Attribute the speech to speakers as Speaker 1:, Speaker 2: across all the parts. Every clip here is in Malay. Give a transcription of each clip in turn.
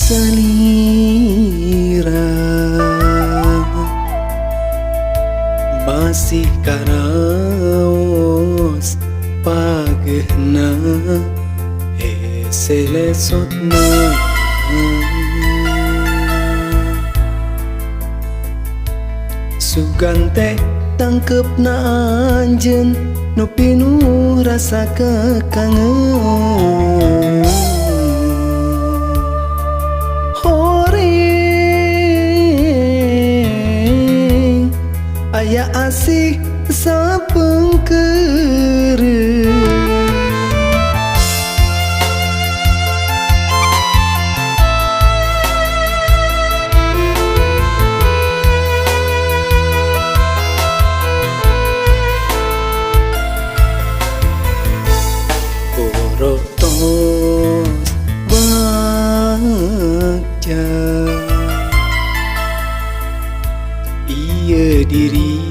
Speaker 1: selira masih karaos pagehna selesotna sugante tangkepna anjeun nu pinuh rasa kekangen horeng aya asih sapengkeureuh rotos bagja ieu diri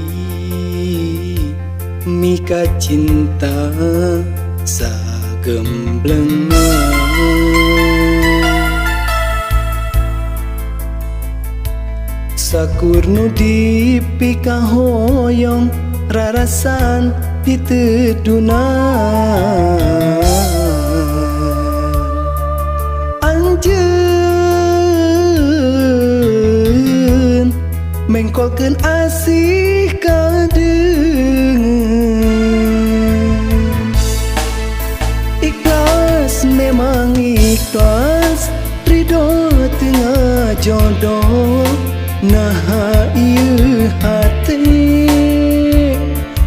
Speaker 1: mika cinta sagemblengna sakur nu dipika hoyong rarasan diteduna anjeun mengkolkeun asih kadengen ikhlas memang ikhlas ridho tengah jodoh nah ieu hati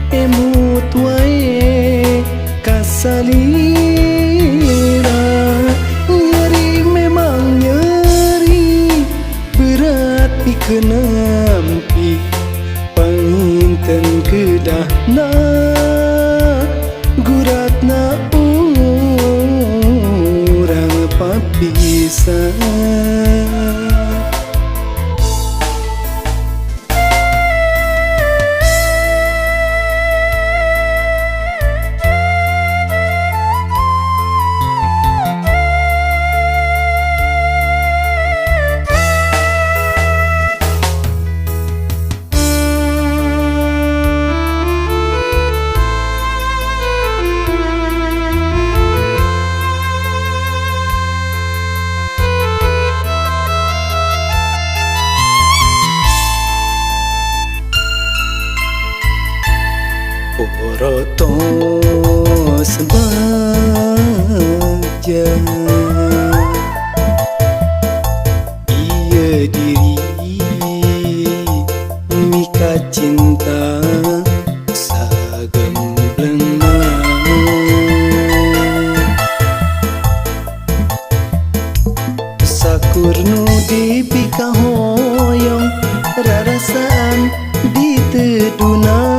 Speaker 1: emut wae kasalira nyeri memang nyeri berat pikeun nampi panginten keudahna guratna urang papisah rotos bagja ieu diri mika cinta sagemblengna sakur nu dipika hoyong rarasaan diteduna